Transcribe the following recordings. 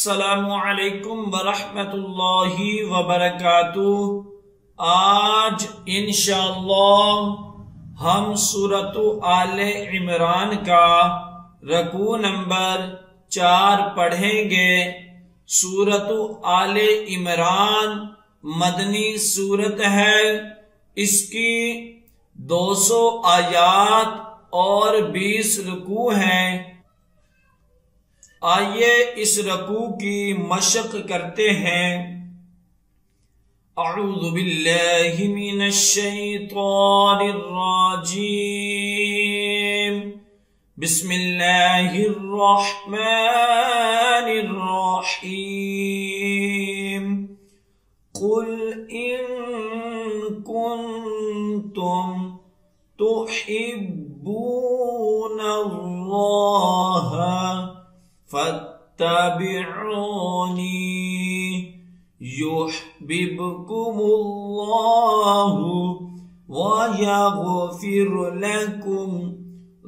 अस्सलामुअलैकुम वरहमतुल्लाहि वबरकातुह। आज इंशाअल्लाह हम सूरत आले इमरान का रकू नंबर 4 पढ़ेंगे। सूरत आले इमरान मदनी सूरत है। इसकी 200 आयात और 20 रुकू हैं। आइए इस रकू की मशक करते हैं। अऊज़ु बिल्लाहि मिनश शैतानिर राजीम। बिस्मिल्लाहिर रहमानिर रहीम। कुल इन कुंतुम तुहिब्बूनल्लाह फत्तबिऊनी युहब्बिबकुमुल्लाहु व यगफिर लकुम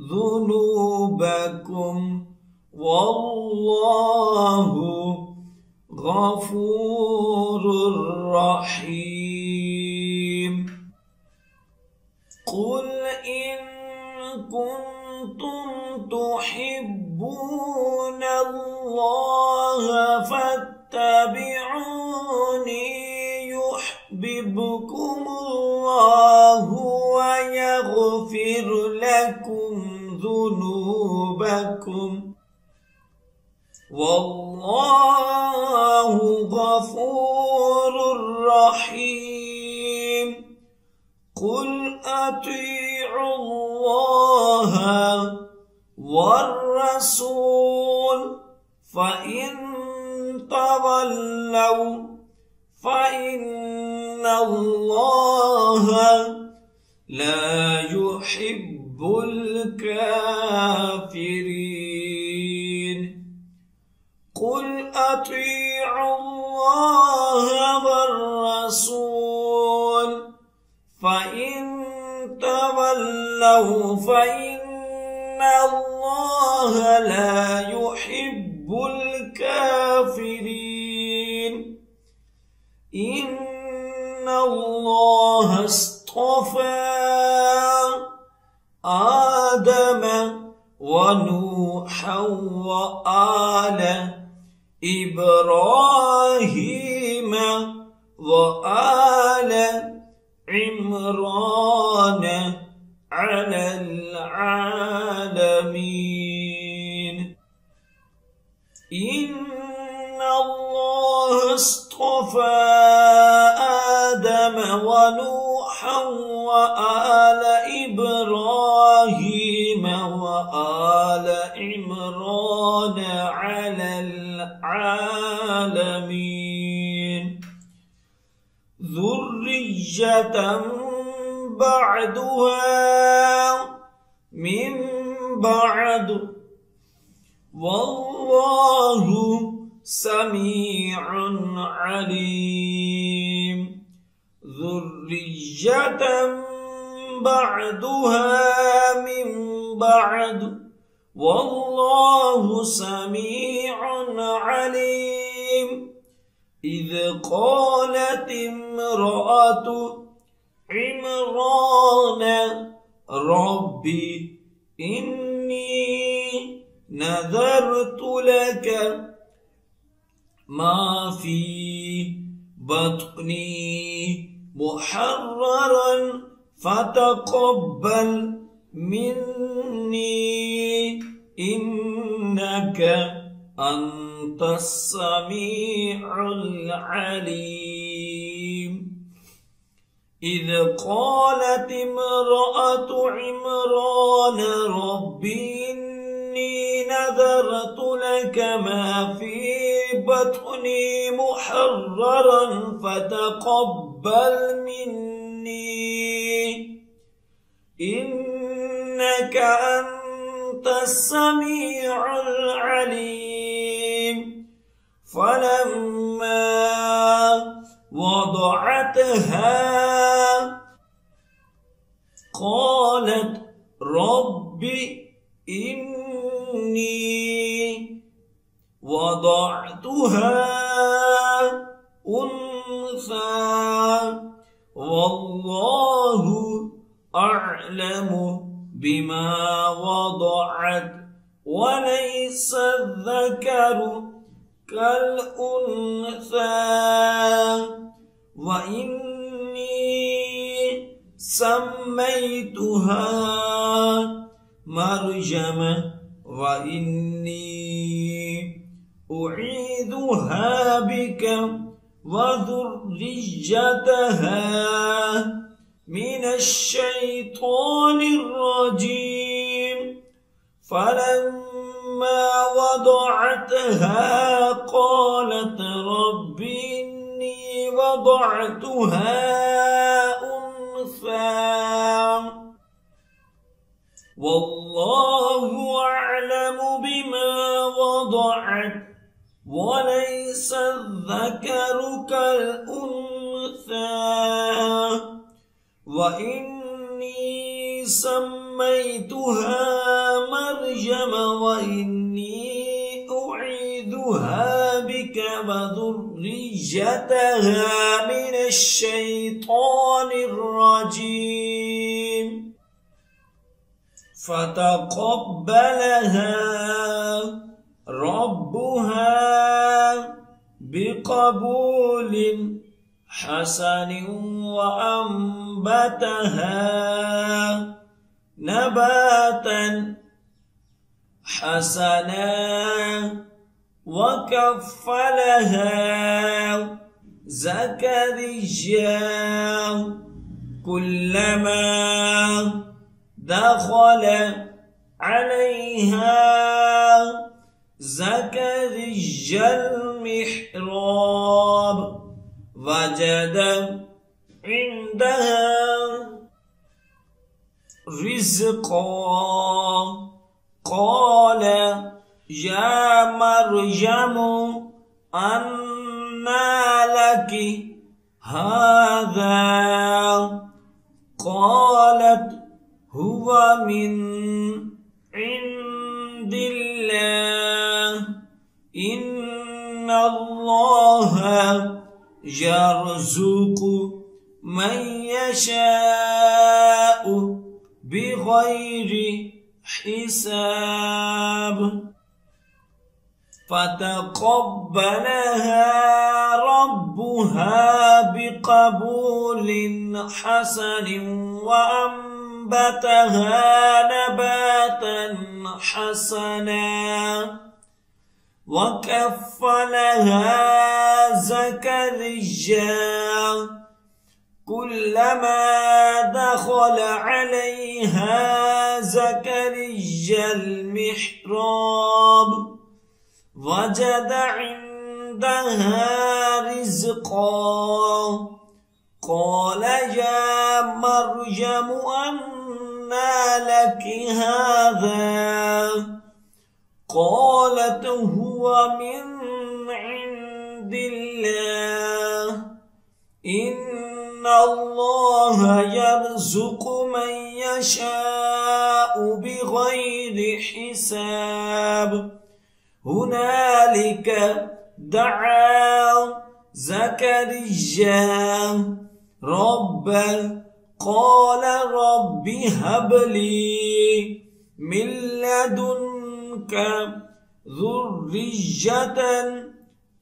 ज़ुनूबकुम वल्लाहु गफूरुर रहीम। कुल इन कुंतुम तुहिब्बूनल्लाह फत्तबिऊनी युहब्बिबकुमुल्लाहु व यगफिर लकुम ज़ुनूबकुम वल्लाहु गफूरुर रहीम। कुल अतीउल्लाह वर्रसूल फ़इन तवल्लौ फ़इन्नल्लाह ला युहिब्बुल काफ़िरीन। कुल अतीउल्लाह वर्रसूल फ़इन तवल्लौ फ़इन्नल्लाह ला युहिब्बुल काफ़िरीन। इन्नल्लाह अस्तफ़ा आदम व नूहन व आल इब्राहीम व आल इमरान अलल आलमीन। इन्नल्लाह अस्तफ़ा आदम व नूहन व आल इब्राहीम व आल इमरान अलल आलमीन। ज़ुर्रिय्यतन बअदुहा मिन बअद वल्लाहु समीउन अलीम। ज़ुर्रिय्यतन बअदुहा मिन बअद वल्लाहु समीउन अलीम। इज़ क़ालत इम्रअतु इमरान रब्बी इन्नी नज़रतु लक मा फ़ी बत्नी मुहर्ररन फ़तक़ब्बल मिन्नी इन्नक अंतस समीउल अलीम। इज़ क़ालत इम्रअतु इमरान रब्बी इन्नी नज़रतु लक मा फ़ी बत्नी मुहर्ररन फ़तक़ब्बल मिन्नी इन्नक अंतस समीउल अलीम। फलम्मा वदअतहा क़ालत रब्बि इन्नी وضعتها أنثى والله أعلم بما وضعت وليس الذكر كالأنثى وإني سميتها مريم وإني أعيذها بك وذريتها من الشيطان الرجيم فلما وضعتها قالت رب إني وضعتها أنثى والله أعلم بما وضعت وليس الذكر كالأنثى وإني سميتها مريم وإني أعيذها بك وذريتها من الشيطان الرجيم فتقبلها ربها بقبول حسن وأنبتها نباتا حسنا وكفلها زكريا كلما دخل عليها زكريا المحراب وجد عندها رزقا قال يا مريم أنى لك هذا قالت هو من عند الله إن الله يرزق من يشاء بغير حساب فتقبلها ربها بقبول حسن وأنبتها نباتا حسنا وكفلها زكريا كلما دخل عليها زكريا المحراب وجد عندها رزقا قال يا مريم أنى لك هذا قالت هو من عند الله إن الله يرزق من يشاء بغير حساب هنالك دعا زكريا ربه قال رب هب لي من لدنك ذرية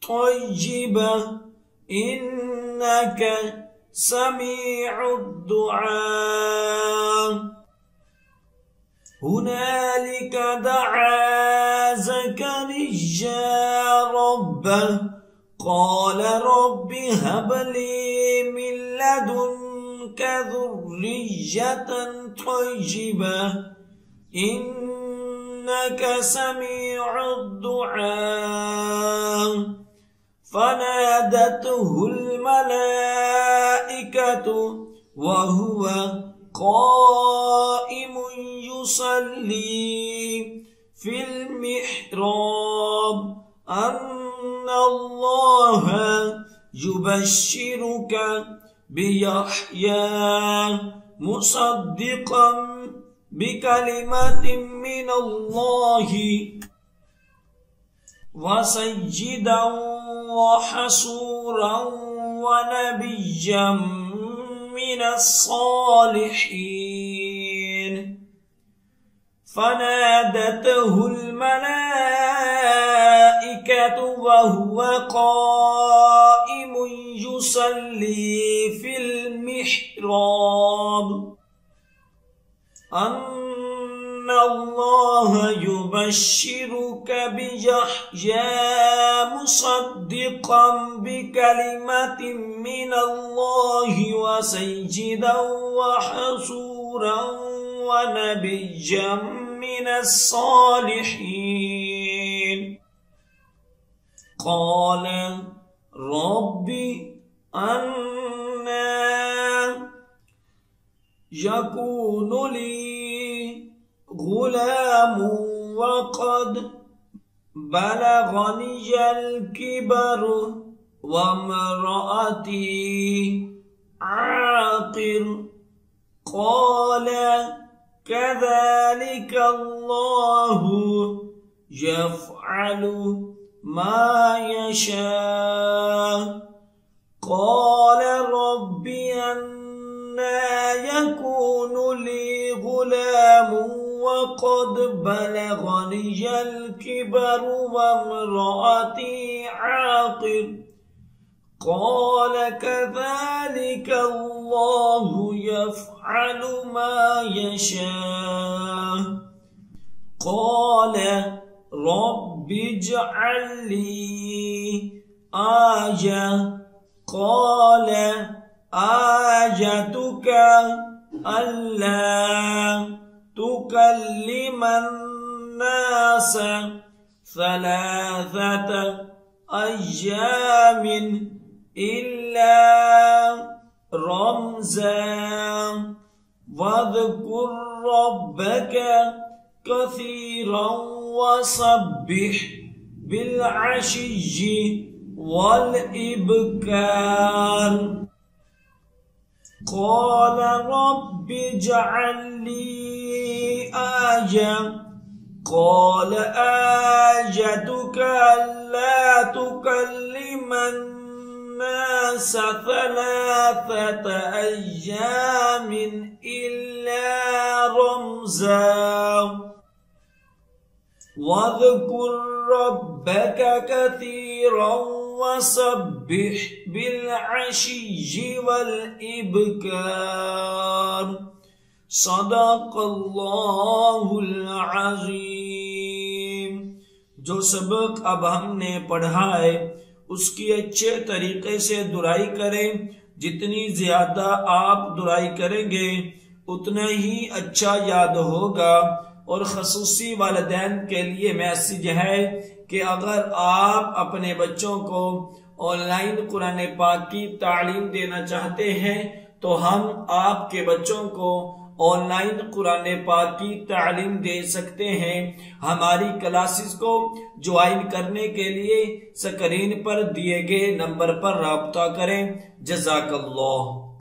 طيبة إنك سميع الدعاء هنالك دعا زكريا ربه قال رب هب لي من لدنك ذرية طيبة إنك سميع الدعاء فنادته الملائكة وهو قائم يصلي في المحراب أن الله يبشرك بيحيى مصدقا بكلمة من الله वसय्यिदा वहसूरा वनबिय्यम मिनस्सालिहीन। फनादतहुल मलाइकतु वहुव काइमुन युसल्ली फिल मिहराब अन्नल्लाह युबश्शिरुक बियहया मुसद्दिक़न बिकलिमतिन मिनल्लाहि वसय्यिदन वहसूरन वनबिय्यन मिनस्सालिहीन। क़ाल रब्बि अन्ना यकूनु ली गुलामुन वक़द बलग़नियल किबरु वम्रअती आक़िर। क़ाल कज़ालिक अल्लाहु यफ़अलु मा यशा। क़ाल रब्बि अन्ना यकूनु ली गुलामुन वक़द बलग़नियल किबरु वम्रअती आक़िर। क़ाल कज़ालिक अल्लाहु यफ़अलु मा यशा। क़ाल रब्बि इजअल ली आया। क़ाल आयतुक अल्ला तुकल्लिमन नास सलासत अय्यामिन इल्ला रमज़ान वज़कुर रब्बक कसीरन वसब्बिह बिलअशिय्यि वल इब्कार। क़ाल रब्बि इजअल ली आया। क़ाल आयतुक अल्ला तुकल्लिमन नास सलासत अय्यामिन इल्ला रमज़ान वज़कुर रब्बक कसीरन वसब्बिह बिलअशिय्यि वल इब्कार। सदक़ल्लाहुल अज़ीम। जो सबक अब हमने पढ़ा है उसकी अच्छे तरीके से दुराई करें। जितनी ज्यादा आप दुराई करेंगे उतना ही अच्छा याद होगा। और खसूसी वालिदैन के लिए मैसेज है कि अगर आप अपने बच्चों को ऑनलाइन कुरान पाक की तालीम देना चाहते हैं तो हम आपके बच्चों को ऑनलाइन कुरान पाक की तालीम दे सकते हैं। हमारी क्लासेस को ज्वाइन करने के लिए स्क्रीन पर दिए गए नंबर पर राब्ता करें। जज़ाकल्लाह।